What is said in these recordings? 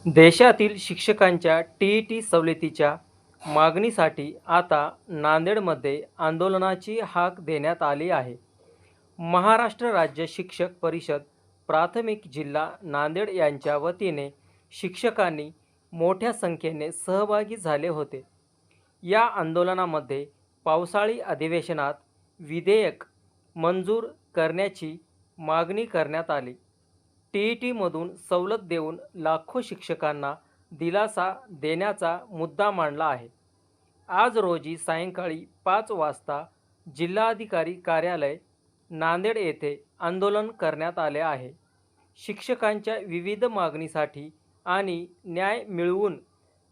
देशातील शिक्षकांच्या टी सवलतीच्या मागणीसाठी आता नांदेडमध्ये आंदोलनाची हाक देण्यात आली आहे. महाराष्ट्र राज्य शिक्षक परिषद प्राथमिक जिल्हा नांदेड यांच्या वतीने शिक्षकांनी मोठ्या संख्येने सहभागी झाले होते. या आंदोलनामध्ये पावसाळी अधिवेशनात विधेयक मंजूर करण्याची मागणी करण्यात आली. टी-ईटीमधून सवलत देऊन लाखो शिक्षकांना दिलासा देण्याचा मुद्दा मांडला आहे. आज रोजी सायंकाळी 5 वाजता जिल्हाधिकारी कार्यालय नांदेड येथे आंदोलन करण्यात आले आहे. शिक्षकांच्या विविध मागणीसाठी आणि न्याय मिळवून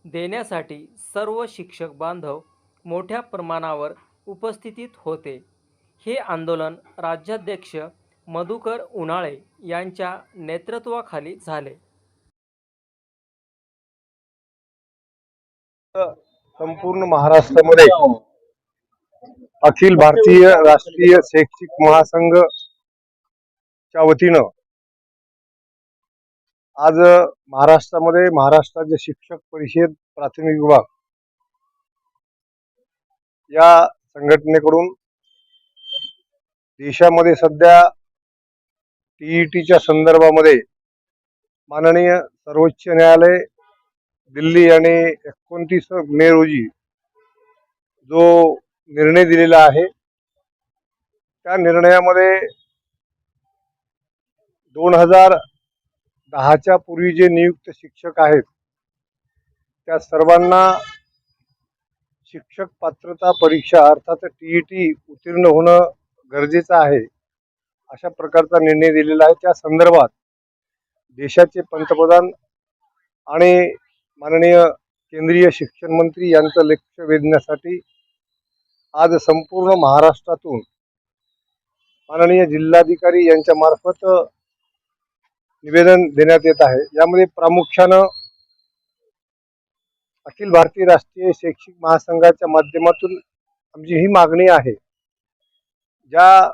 देण्यासाठी सर्व शिक्षक बांधव मोठ्या प्रमाणावर उपस्थित होते. हे आंदोलन राज्याध्यक्ष मधुकर उन्हाळे यांच्या नेतृत्वाखाली झाले. संपूर्ण महाराष्ट्रामध्ये अखिल भारतीय राष्ट्रीय शैक्षिक महासंघच्या वतीनं आज महाराष्ट्रामध्ये महाराष्ट्र राज्य शिक्षक परिषद प्राथमिक विभाग या संघटनेकडून देशामध्ये सध्या टीईटीच्या संदर्भामध्ये माननीय सर्वोच्च न्यायालय दिल्ली आणि 29 मे रोजी जो निर्णय दिलेला आहे त्या निर्णयामध्ये 2010च्या पूर्वी जे नियुक्त शिक्षक आहेत त्या सर्वांना शिक्षक पात्रता परीक्षा अर्थात टीईटी उत्तीर्ण होणं गरजेचं आहे अशा प्रकारचा निर्णय दिलेला आहे. त्या संदर्भात देशाचे पंतप्रधान आणि माननीय केंद्रीय शिक्षण मंत्री यांचं लक्ष वेधण्यासाठी आज संपूर्ण महाराष्ट्रातून माननीय जिल्हाधिकारी यांच्या मार्फत निवेदन देण्यात येत आहे. यामध्ये प्रामुख्यानं अखिल भारतीय राष्ट्रीय शैक्षिक महासंघाच्या माध्यमातून आमची ही मागणी आहे, ज्या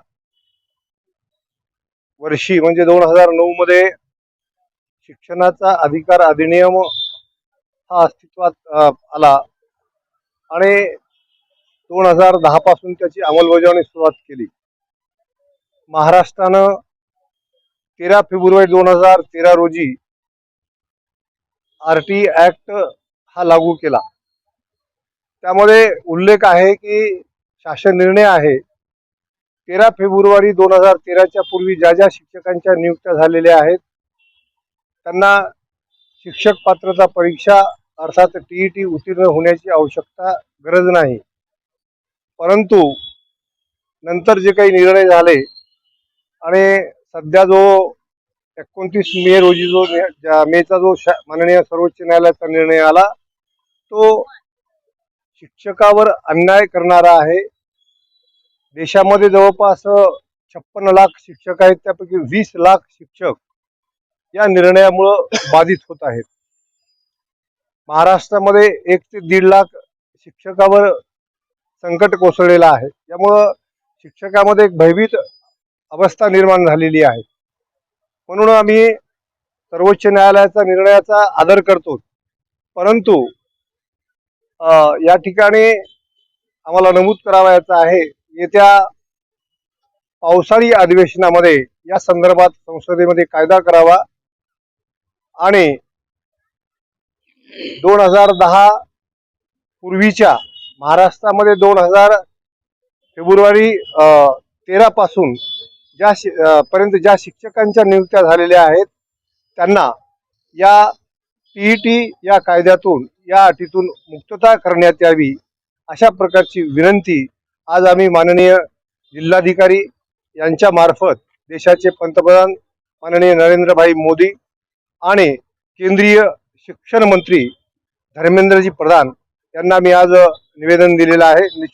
वर्षी म्हणजे 2009 मध्ये शिक्षणाचा अधिकार अधिनियम हा अस्तित्वात आला आणि 2010 पासून त्याची अंमलबजावणी सुरुवात केली. महाराष्ट्रानं 13 फेब्रुवारी 2013 रोजी RT ऍक्ट हा लागू केला. त्यामध्ये उल्लेख आहे की शासन निर्णय आहे 13 फेब्रुवारी 2013च्या पूर्वी ज्या ज्या शिक्षकांच्या नियुक्त्या झालेल्या आहेत त्यांना शिक्षक पात्रता परीक्षा अर्थात टीईटी उत्तीर्ण होण्याची आवश्यकता गरज नाही. परंतु नंतर जे काही निर्णय झाले आणि सध्या जो 29 मे रोजी जो मेचा जो माननीय सर्वोच्च न्यायालयाचा निर्णय आला तो शिक्षकावर अन्याय करणारा आहे. देशामध्ये जवळपास 56 लाख शिक्षक आहेत, त्यापैकी 20 लाख शिक्षक या निर्णयामुळे बाधित होत आहेत. महाराष्ट्रामध्ये 1 ते 1.5 लाख शिक्षकावर संकट कोसळलेलं आहे. त्यामुळं शिक्षकामध्ये एक भयभीत अवस्था निर्माण झालेली आहे. म्हणून आम्ही सर्वोच्च न्यायालयाचा निर्णयाचा आदर करतो, परंतु या ठिकाणी आम्हाला नमूद करावयाचं आहे येत्या पावसाळी अधिवेशनामध्ये या संदर्भात संसदेमध्ये कायदा करावा आणि 2010 पूर्वीच्या महाराष्ट्रामध्ये 2000 फेब्रुवारी 13 पासून पर्यंत ज्या शिक्षकांच्या नियुक्त्या झालेल्या आहेत त्यांना या टीईटी या कायद्यातून या अटीतून मुक्तता करण्यात यावी अशा प्रकारची विनंती आज आम्ही माननीय जिल्हाधिकारी यांच्या मार्फत देशाचे पंतप्रधान माननीय नरेंद्रभाई मोदी आणि केंद्रीय शिक्षण मंत्री धर्मेंद्रजी प्रधान यांना मी आज निवेदन दिलेलं आहे.